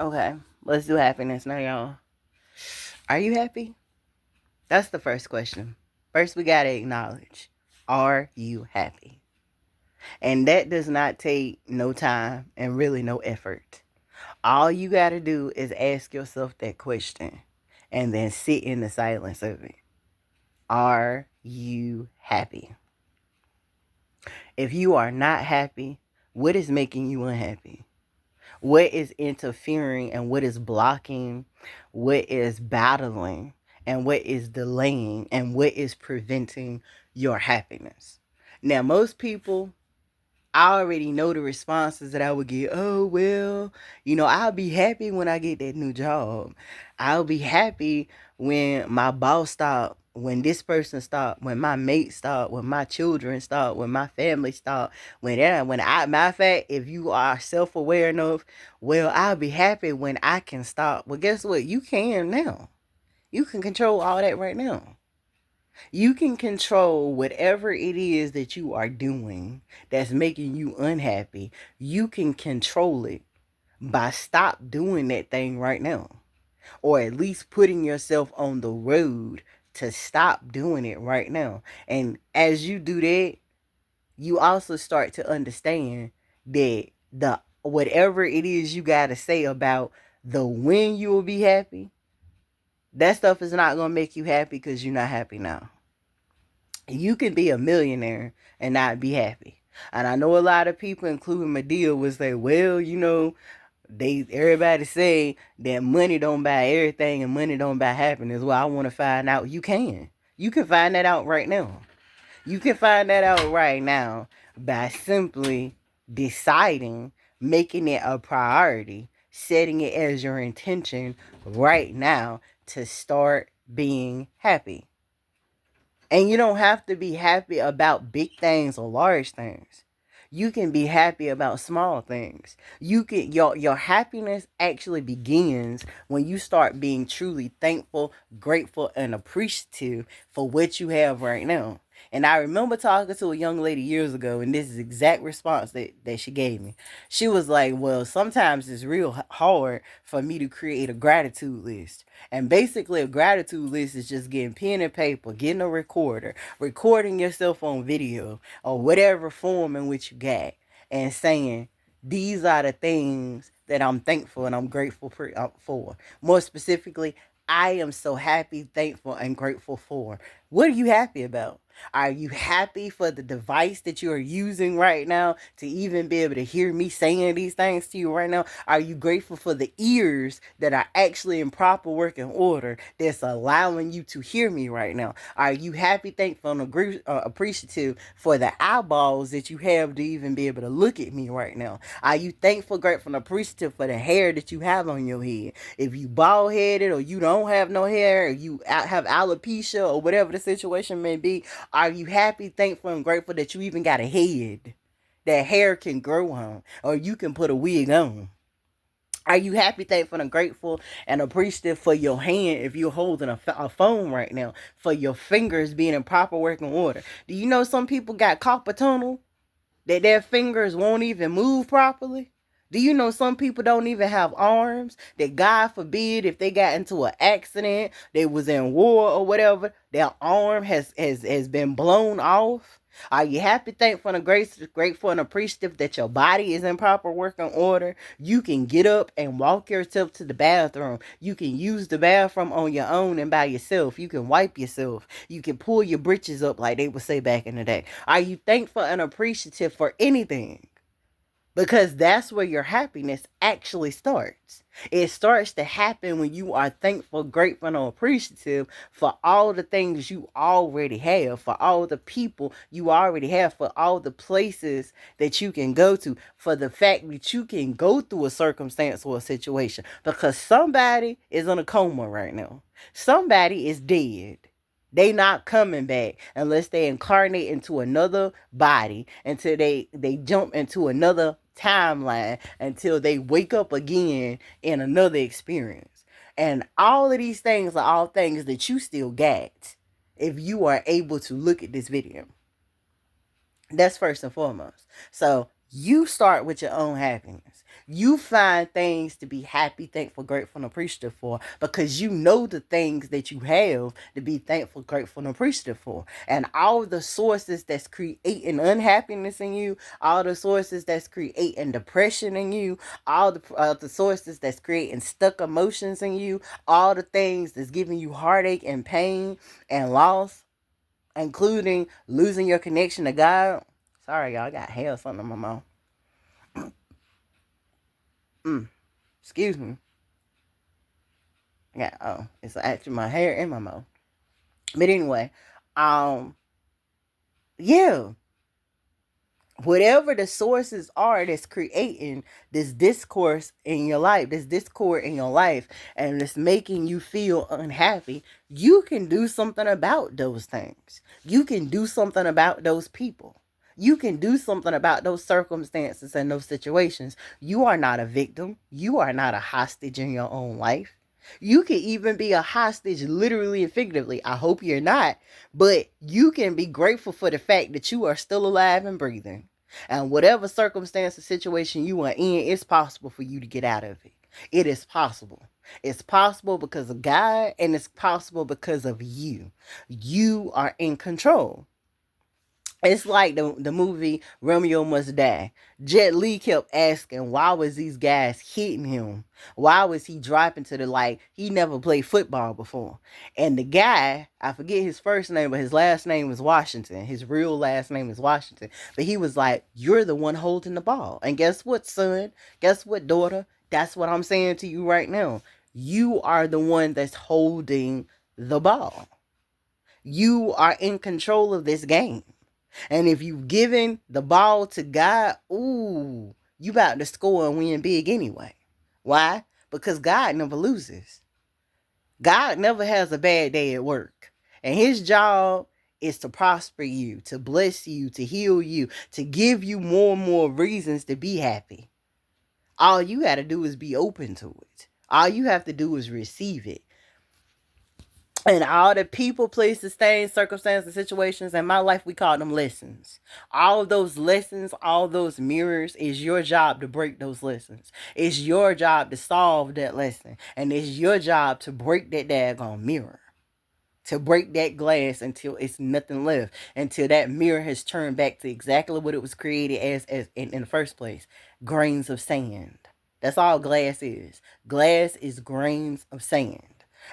Okay, let's do happiness now, y'all. Are you happy? That's the first question. First, we gotta acknowledge, are you happy? And that does not take no time and really no effort. All you gotta do is ask yourself that question and then sit in the silence of it. Are you happy? If you are not happy, what is making you unhappy? What is interfering and what is blocking, what is battling, and what is delaying, and what is preventing your happiness? Now, most people, I already know the responses that I would get. Oh, well, I'll be happy when I get that new job. I'll be happy when my boss stop, when this person stop, when my mate stop, when my children stop, when my family stop, matter of fact, if you are self-aware enough, well, I'll be happy when I can stop. Well, guess what? You can now. You can control all that right now. You can control whatever it is that you are doing that's making you unhappy. You can control it by stop doing that thing right now. Or at least putting yourself on the road to stop doing it right now. And as you do that, you also start to understand that the whatever it is you got to say about the when you will be happy, that stuff is not going to make you happy because you're not happy now. You can be a millionaire and not be happy. And I know a lot of people, including Medea, would say, well, everybody say that money don't buy everything and money don't buy happiness. Well, I want to find out. You can. You can find that out right now. You can find that out right now by simply deciding, making it a priority, setting it as your intention right now to start being happy. And you don't have to be happy about big things or large things. You can be happy about small things. Your happiness actually begins when you start being truly thankful, grateful, and appreciative for what you have right now. And I remember talking to a young lady years ago, and this is the exact response that she gave me. She was like, well, sometimes it's real hard for me to create a gratitude list. And basically, a gratitude list is just getting pen and paper, getting a recorder, recording yourself on video or whatever form in which you got, and saying, these are the things that I'm thankful and I'm grateful for. More specifically, I am so happy, thankful, and grateful for. What are you happy about? Are you happy for the device that you are using right now to even be able to hear me saying these things to you right now? Are you grateful for the ears that are actually in proper working order that's allowing you to hear me right now? Are you happy, thankful, and appreciative for the eyeballs that you have to even be able to look at me right now? Are you thankful, grateful, and appreciative for the hair that you have on your head? If you bald headed or you don't have no hair, or you have alopecia or whatever the situation may be, are you happy, thankful, and grateful that you even got a head that hair can grow on, or you can put a wig on? Are you happy, thankful, and grateful and appreciative for your hand if you're holding a phone right now, for your fingers being in proper working order? Do you know some people got carpal tunnel, that their fingers won't even move properly? Do you know some people don't even have arms? That God forbid if they got into an accident, they was in war or whatever, their arm has been blown off. Are you happy, thankful, and grateful and appreciative that your body is in proper working order? You can get up and walk yourself to the bathroom. You can use the bathroom on your own and by yourself. You can wipe yourself. You can pull your britches up like they would say back in the day. Are you thankful and appreciative for anything? Because that's where your happiness actually starts. It starts to happen when you are thankful, grateful, and appreciative for all the things you already have, for all the people you already have, for all the places that you can go to, for the fact that you can go through a circumstance or a situation. Because somebody is in a coma right now. Somebody is dead. They not coming back unless they incarnate into another body, until they jump into another timeline, until they wake up again in another experience. And all of these things are all things that you still got if you are able to look at this video. That's first and foremost. So you start with your own happiness. You find things to be happy, thankful, grateful, and appreciative for because you know the things that you have to be thankful, grateful, and appreciative for. And all the sources that's creating unhappiness in you, all the sources that's creating depression in you, all the sources that's creating stuck emotions in you, all the things that's giving you heartache and pain and loss, including losing your connection to God. Sorry, y'all, I got hair or something in my mouth. Excuse me. Yeah, oh, it's actually my hair in my mouth. But anyway, um, yeah, whatever the sources are that's creating this discourse in your life, this discord in your life, and it's making you feel unhappy, you can do something about those things. You can do something about those people. You can do something about those circumstances and those situations. You are not a victim. You are not a hostage in your own life. You can even be a hostage literally and figuratively. I hope you're not, but you can be grateful for the fact that you are still alive and breathing. And whatever circumstance or situation you are in, it's possible for you to get out of it. It is possible. It's possible because of God, and it's possible because of you. You are in control. It's like the movie Romeo Must Die. Jet Li kept asking why was these guys hitting him? Why was he dropping to the like he never played football before? And the guy, I forget his first name, but his last name was Washington. His real last name is Washington. But he was like, "You're the one holding the ball." And guess what, son? Guess what, daughter? That's what I'm saying to you right now. You are the one that's holding the ball. You are in control of this game. And if you've given the ball to God, ooh, you about to score and win big anyway. Why? Because God never loses. God never has a bad day at work. And his job is to prosper you, to bless you, to heal you, to give you more and more reasons to be happy. All you got to do is be open to it. All you have to do is receive it. And all the people, places, things, circumstances, situations in my life, we call them lessons. All of those lessons, all those mirrors, is your job to break those lessons. It's your job to solve that lesson. And it's your job to break that daggone mirror. To break that glass until it's nothing left. Until that mirror has turned back to exactly what it was created as in the first place. Grains of sand. That's all glass is. Glass is grains of sand.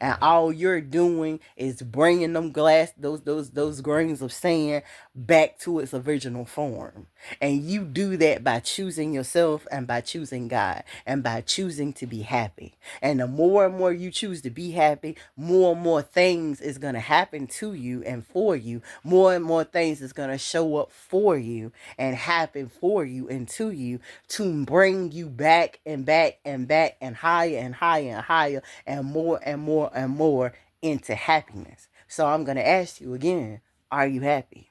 And all you're doing is bringing them those grains of sand back to its original form. And you do that by choosing yourself and by choosing God and by choosing to be happy. And the more and more you choose to be happy, more and more things is going to happen to you and for you. More and more things is going to show up for you and happen for you and to you to bring you back and back and back and higher and higher and higher and more and more and more into happiness. So I'm going to ask you again, are you happy?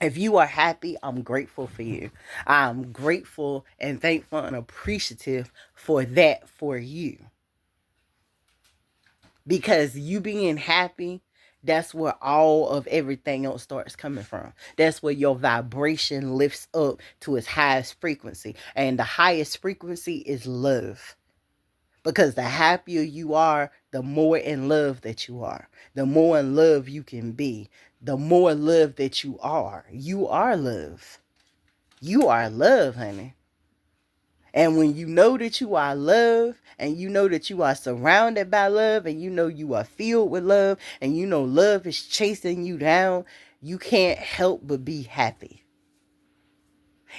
If you are happy, I'm grateful for you. I'm grateful and thankful and appreciative for that for you. Because you being happy, that's where all of everything else starts coming from. That's where your vibration lifts up to its highest frequency. And the highest frequency is love. Because the happier you are, the more in love that you are. The more in love you can be. The more love that you are. You are love. You are love, honey. And when you know that you are love, and you know that you are surrounded by love, and you know you are filled with love, and you know love is chasing you down, you can't help but be happy.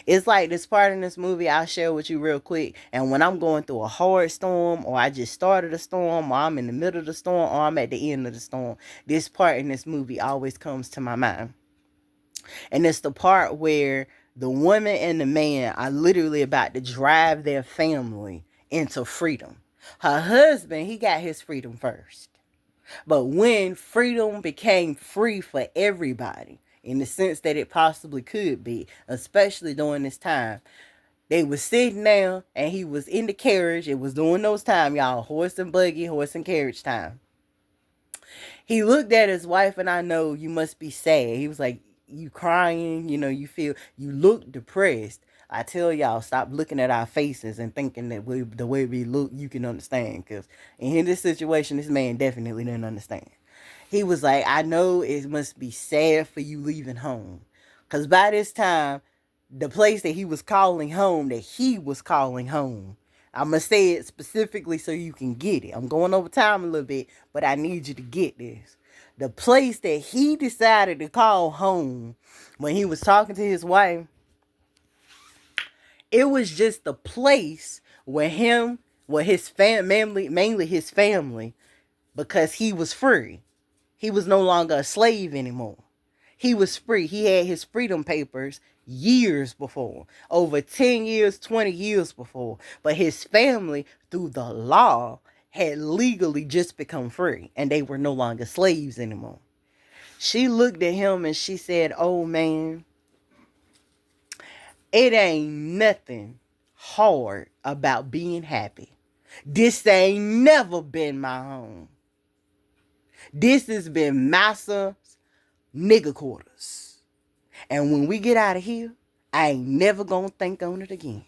It's like this part in this movie I'll share with you real quick. And when I'm going through a hard storm, or I just started a storm, or I'm in the middle of the storm, or I'm at the end of the storm, this part in this movie always comes to my mind. And it's the part where the woman and the man are literally about to drive their family into freedom. Her husband, he got his freedom first. But when freedom became free for everybody, in the sense that it possibly could be, especially during this time, they was sitting down and he was in the carriage. It was during those time, y'all, horse and buggy, horse and carriage time. He looked at his wife, and I know you must be sad. He was like, you crying, you know, you look depressed. I tell y'all, stop looking at our faces and thinking that the way we look, you can understand. Because in this situation, this man definitely didn't understand. He was like, I know it must be sad for you leaving home. Because by this time, the place that he was calling home, I'm going to say it specifically so you can get it. I'm going over time a little bit, but I need you to get this. The place that he decided to call home when he was talking to his wife, it was just the place where his family, mainly his family, because he was free. He was no longer a slave anymore. He was free. He had his freedom papers years before, over 10 years, 20 years before. But his family, through the law, had legally just become free, and they were no longer slaves anymore. She looked at him and she said, oh man, it ain't nothing hard about being happy. This ain't never been my home. This has been massa nigga quarters. And when we get out of here, I ain't never gonna think on it again.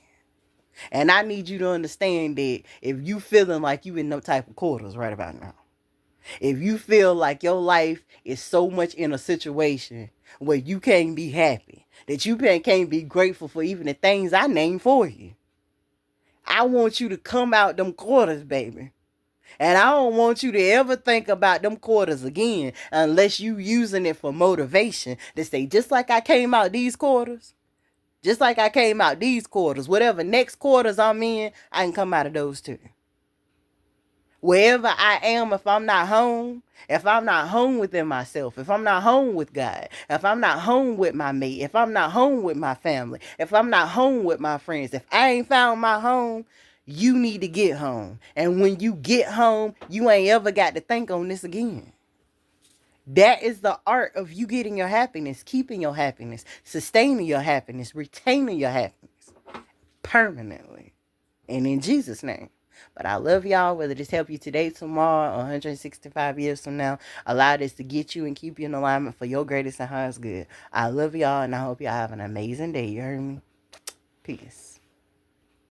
And I need you to understand that if you feeling like you in no type of quarters right about now, if you feel like your life is so much in a situation where you can't be happy, that you can't be grateful for even the things I named for you, I want you to come out them quarters, baby. And I don't want you to ever think about them quarters again unless you using it for motivation to say, just like I came out these quarters, whatever next quarters I'm in, I can come out of those too. Wherever I am, if I'm not home within myself, if I'm not home with God, if I'm not home with my mate, if I'm not home with my family, if I'm not home with my friends, if I ain't found my home, you need to get home. And when you get home, you ain't ever got to think on this again. That is the art of you getting your happiness, keeping your happiness, sustaining your happiness, retaining your happiness permanently. And in Jesus' name. But I love y'all, whether this help you today, tomorrow, 165 years from now. Allow this to get you and keep you in alignment for your greatest and highest good. I love y'all, and I hope y'all have an amazing day. You heard me? Peace.